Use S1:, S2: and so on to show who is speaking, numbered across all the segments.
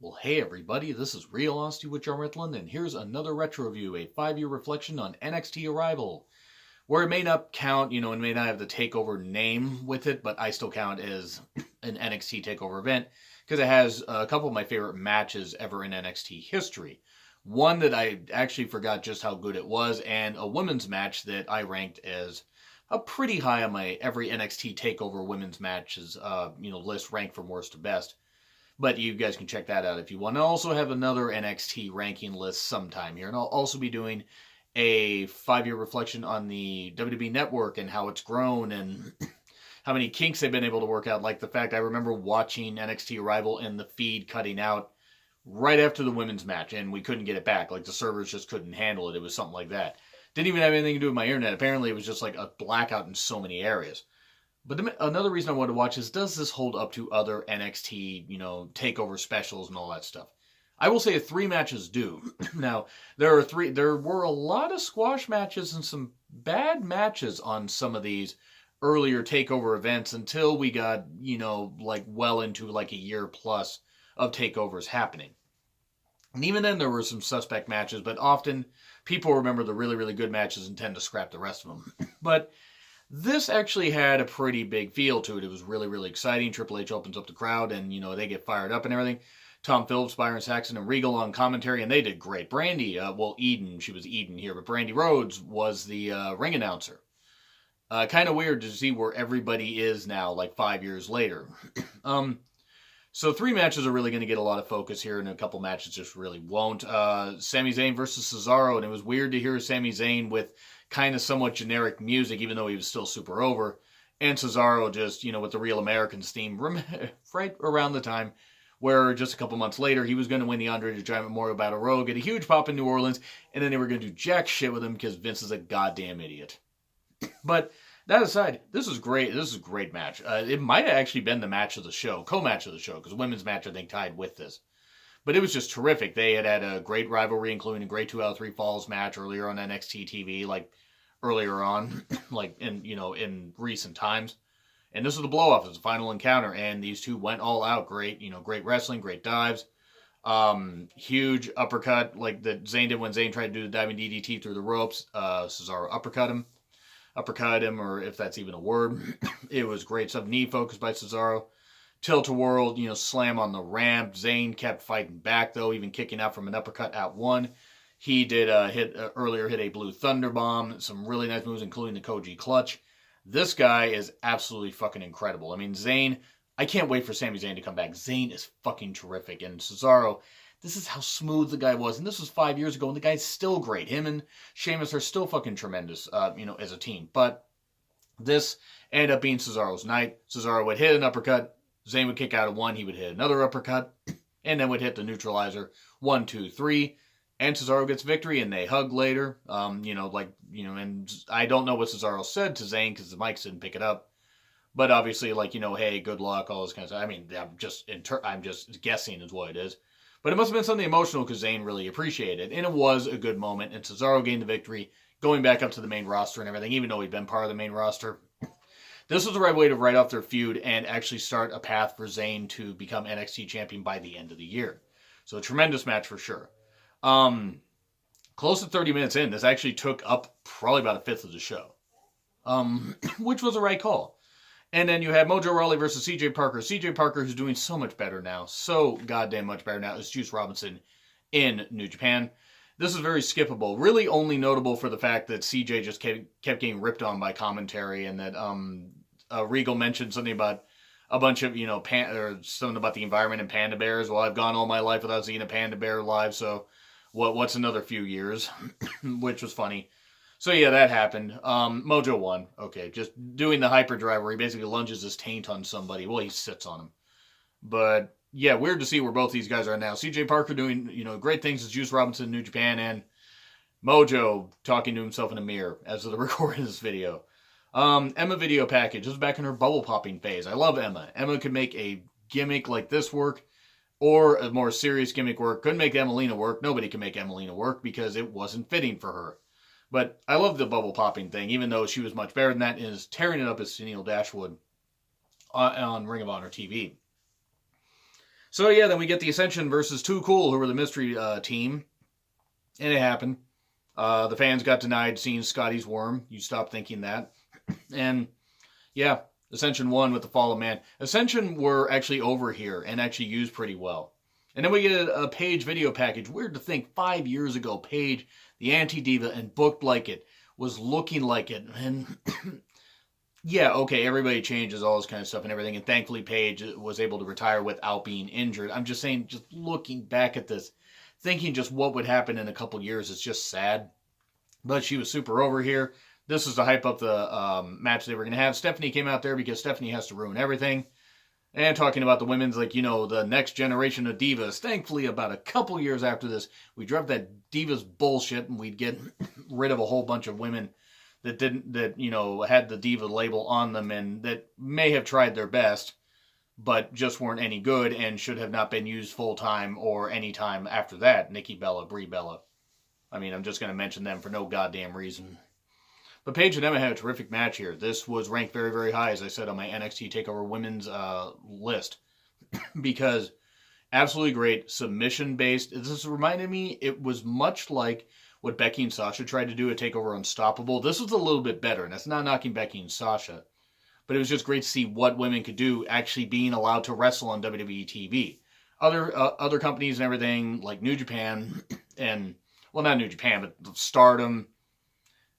S1: Well, hey everybody, this is Real Honesty with John Ritland, and here's another retro review, a 5-year reflection on NXT Arrival, where it may not count, and may not have the TakeOver name with it, but I still count as an NXT TakeOver event, because it has a couple of my favorite matches ever in NXT history. One that I actually forgot just how good it was, and a women's match that I ranked as a pretty high on my every NXT TakeOver women's matches, list ranked from worst to best. But you guys can check that out if you want. I also have another NXT ranking list sometime here. And I'll also be doing a 5-year reflection on the WWE Network and how it's grown and how many kinks they've been able to work out. Like the fact I remember watching NXT Arrival and the feed cutting out right after the women's match. And we couldn't get it back. Like the servers just couldn't handle it. It was something like that. Didn't even have anything to do with my internet. Apparently it was just like a blackout in so many areas. But another reason I wanted to watch is, does this hold up to other NXT, takeover specials and all that stuff? I will say 3 matches do. Now, there were a lot of squash matches and some bad matches on some of these earlier takeover events until we got, well into like a year plus of takeovers happening. And even then there were some suspect matches, but often people remember the really, really good matches and tend to scrap the rest of them. But this actually had a pretty big feel to it. It was really, really exciting. Triple H opens up the crowd and, they get fired up and everything. Tom Phillips, Byron Saxton, and Regal on commentary, and they did great. Brandy, Eden, she was Eden here, but Brandy Rhodes was the ring announcer. Kind of weird to see where everybody is now, like 5 years later. So 3 matches are really going to get a lot of focus here, and a couple matches just really won't. Sami Zayn versus Cesaro, and it was weird to hear Sami Zayn with kind of somewhat generic music, even though he was still super over. And Cesaro just, with the Real Americans theme, right around the time where just a couple months later, he was going to win the Andre the Giant Memorial Battle Royal, get a huge pop in New Orleans, and then they were going to do jack shit with him because Vince is a goddamn idiot. But that aside, this is great. This is a great match. It might have actually been the match of the show, co-match of the show, because the women's match, I think, tied with this. But it was just terrific. They had a great rivalry, including a great 2 out of 3 falls match earlier on NXT TV, earlier on, in recent times. And this was the blow-off. It was the final encounter, and these two went all out. Great, great wrestling, great dives. Huge uppercut, like that Zayn did when Zayn tried to do the diving DDT through the ropes. Cesaro uppercut him, or if that's even a word. It was great stuff. Knee focus by Cesaro. Tilt-a-whirl, slam on the ramp. Zayn kept fighting back, though, even kicking out from an uppercut at 1. He did hit a Blue Thunder Bomb, some really nice moves, including the Koji Clutch. This guy is absolutely fucking incredible. I mean, Zayn, I can't wait for Sami Zayn to come back. Zayn is fucking terrific. And Cesaro, this is how smooth the guy was. And this was 5 years ago, and the guy's still great. Him and Sheamus are still fucking tremendous, as a team. But this ended up being Cesaro's night. Cesaro would hit an uppercut. Zayn would kick out of 1. He would hit another uppercut. And then would hit the neutralizer. 1, 2, 3. And Cesaro gets victory, and they hug later. And I don't know what Cesaro said to Zayn because the mics didn't pick it up. But obviously, hey, good luck, all this kind of stuff. I mean, I'm just guessing is what it is. But it must have been something emotional because Zayn really appreciated it. And it was a good moment. And Cesaro gained the victory, going back up to the main roster and everything, even though he'd been part of the main roster. This was the right way to write off their feud and actually start a path for Zayn to become NXT champion by the end of the year. So a tremendous match for sure. Close to 30 minutes in, this actually took up probably about a fifth of the show. Which was the right call. And then you had Mojo Rawley versus CJ Parker. CJ Parker, who's doing so much better now. So goddamn much better now. Is Juice Robinson in New Japan. This is very skippable. Really only notable for the fact that CJ just kept getting ripped on by commentary, and that Regal mentioned something about a bunch of, or something about the environment and panda bears. Well, I've gone all my life without seeing a panda bear live, so what's another few years? Which was funny. So yeah, that happened. Mojo won. Okay, just doing the hyperdrive where he basically lunges his taint on somebody. Well, he sits on him. But yeah, weird to see where both these guys are now. CJ Parker doing, great things as Juice Robinson in New Japan, and Mojo talking to himself in a mirror as of the recording of this video. Emma video package. This was back in her bubble popping phase. I love Emma. Emma could make a gimmick like this work, or a more serious gimmick work. Couldn't make Emelina work. Nobody can make Emelina work because it wasn't fitting for her. But I love the bubble popping thing, even though she was much better than that, and is tearing it up as Tennille Dashwood on Ring of Honor TV. So yeah, then we get the Ascension versus Too Cool, who were the mystery team. And it happened. The fans got denied seeing Scotty's worm. You stop thinking that. And yeah, Ascension won with the Fall of Man. Ascension were actually over here and actually used pretty well. And then we get a Paige video package. Weird to think 5 years ago, Paige, the anti-diva, and booked like it, was looking like it. And yeah, okay, everybody changes, all this kind of stuff and everything. And thankfully, Paige was able to retire without being injured. I'm just saying, just looking back at this, thinking just what would happen in a couple years, it's just sad. But she was super over here. This is to hype up the match they were going to have. Stephanie came out there because Stephanie has to ruin everything. And talking about the women's, like, the next generation of divas. Thankfully, about a couple years after this, we dropped that divas bullshit and we'd get rid of a whole bunch of women that had the diva label on them and that may have tried their best, but just weren't any good and should have not been used full time or any time after that. Nikki Bella, Brie Bella. I mean, I'm just going to mention them for no goddamn reason. But Paige and Emma had a terrific match here. This was ranked very, very high, as I said, on my NXT TakeOver Women's list. Because absolutely great, submission-based. This reminded me, it was much like what Becky and Sasha tried to do at TakeOver Unstoppable. This was a little bit better, and that's not knocking Becky and Sasha. But it was just great to see what women could do actually being allowed to wrestle on WWE TV. Other companies and everything, like New Japan, and, well, not New Japan, but Stardom.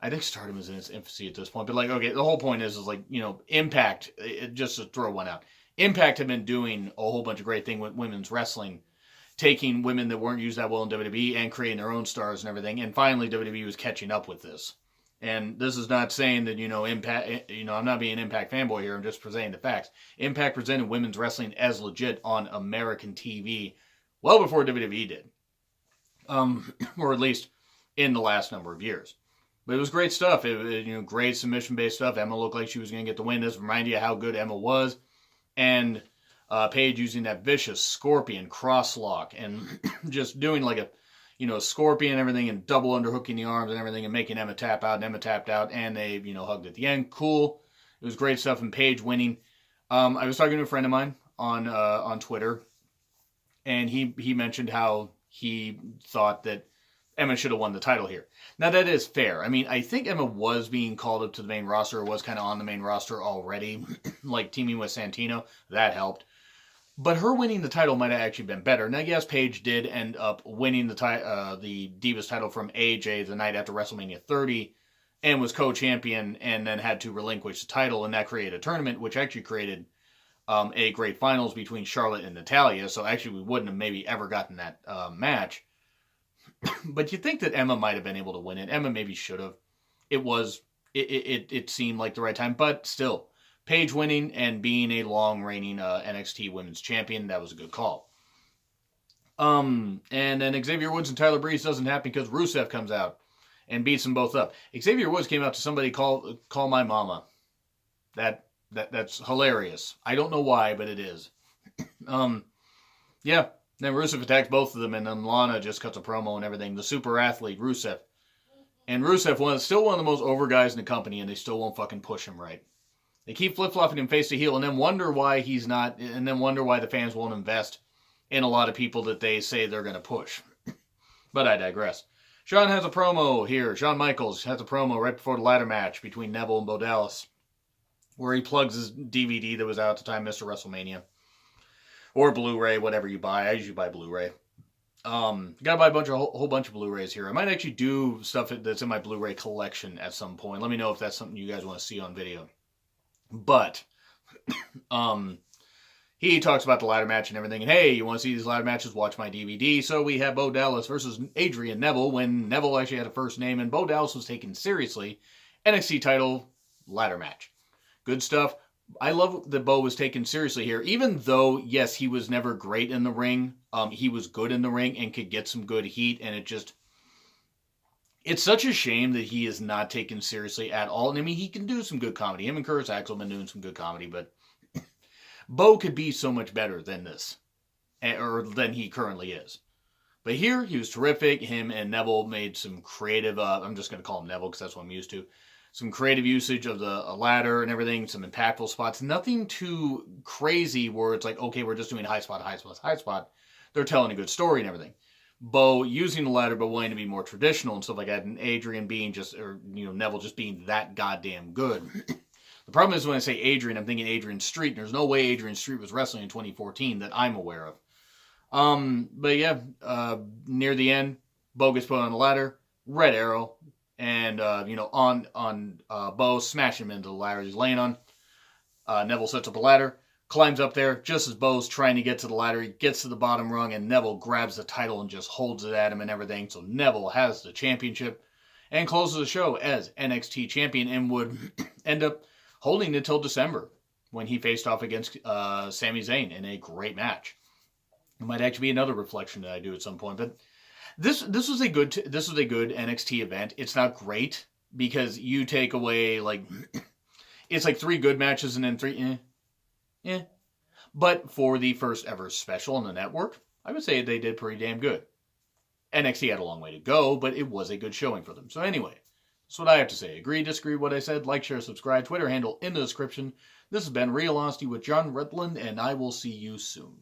S1: I think Stardom is in its infancy at this point. But, like, okay, the whole point is like, Impact, just to throw one out. Impact had been doing a whole bunch of great things with women's wrestling, taking women that weren't used that well in WWE and creating their own stars and everything. And finally, WWE was catching up with this. And this is not saying that, Impact, I'm not being an Impact fanboy here. I'm just presenting the facts. Impact presented women's wrestling as legit on American TV well before WWE did. Or at least in the last number of years. But it was great stuff. Great submission-based stuff. Emma looked like she was going to get the win. This reminded you how good Emma was. And Paige using that vicious scorpion cross-lock and just doing like a scorpion and everything and double underhooking the arms and everything and making Emma tap out. And Emma tapped out and they, hugged at the end. Cool. It was great stuff. And Paige winning. I was talking to a friend of mine on Twitter, and he mentioned how he thought that Emma should have won the title here. Now, that is fair. I mean, I think Emma was being called up to the main roster, or was kind of on the main roster already, like teaming with Santino. That helped. But her winning the title might have actually been better. Now, yes, Paige did end up winning the Divas title from AJ the night after WrestleMania 30, and was co-champion, and then had to relinquish the title, and that created a tournament, which actually created a great finals between Charlotte and Natalya. So actually, we wouldn't have maybe ever gotten that match. But you think that Emma might have been able to win it. Emma maybe should have. It seemed like the right time. But still, Paige winning and being a long reigning NXT Women's Champion, that was a good call. And then Xavier Woods and Tyler Breeze doesn't happen because Rusev comes out and beats them both up. Xavier Woods came out to somebody call my mama. That's hilarious. I don't know why, but it is. Yeah. Then Rusev attacks both of them, and then Lana just cuts a promo and everything. The super athlete, Rusev. And Rusev, still one of the most over guys in the company, and they still won't fucking push him right. They keep flip-flopping him face to heel, and then wonder why he's not, and then wonder why the fans won't invest in a lot of people that they say they're going to push. But I digress. Shawn has a promo here. Shawn Michaels has a promo right before the ladder match between Neville and Bo Dallas, where he plugs his DVD that was out at the time, Mr. WrestleMania. Or Blu-ray, whatever you buy. I usually buy Blu-ray. Gotta buy a whole bunch of Blu-rays here. I might actually do stuff that's in my Blu-ray collection at some point. Let me know if that's something you guys want to see on video. But, he talks about the ladder match and everything. And hey, you want to see these ladder matches? Watch my DVD. So we have Bo Dallas versus Adrian Neville, when Neville actually had a first name and Bo Dallas was taken seriously. NXT title ladder match. Good stuff. I love that Bo was taken seriously here. Even though, yes, he was never great in the ring, he was good in the ring and could get some good heat, and it's such a shame that he is not taken seriously at all. And I mean, he can do some good comedy. Him and Curtis Axel have been doing some good comedy, but Bo could be so much better than this, or than he currently is. But here, he was terrific. Him and Neville made some creative, I'm just going to call him Neville because that's what I'm used to, some creative usage of the ladder and everything, some impactful spots. Nothing too crazy where it's like, okay, we're just doing high spot, high spot, high spot. They're telling a good story and everything. Bo using the ladder, but wanting to be more traditional and stuff like that, and Adrian being just, or Neville just being that goddamn good. The problem is when I say Adrian, I'm thinking Adrian Street, and there's no way Adrian Street was wrestling in 2014 that I'm aware of. But yeah, near the end, Bo gets put on the ladder, red arrow, and on Bo, smash him into the ladder he's laying on. Neville sets up the ladder, climbs up there, just as Bo's trying to get to the ladder, he gets to the bottom rung, and Neville grabs the title and just holds it at him and everything. So Neville has the championship and closes the show as NXT champion and would end up holding it until December when he faced off against Sami Zayn in a great match. It might actually be another reflection that I do at some point, but this was a good NXT event. It's not great because you take away it's like 3 good matches and then 3 But for the first ever special on the network, I would say they did pretty damn good. NXT had a long way to go, but it was a good showing for them. So anyway, that's what I have to say. Agree, disagree with what I said? Like, share, subscribe. Twitter handle in the description. This has been Real Honesty with John Redland, and I will see you soon.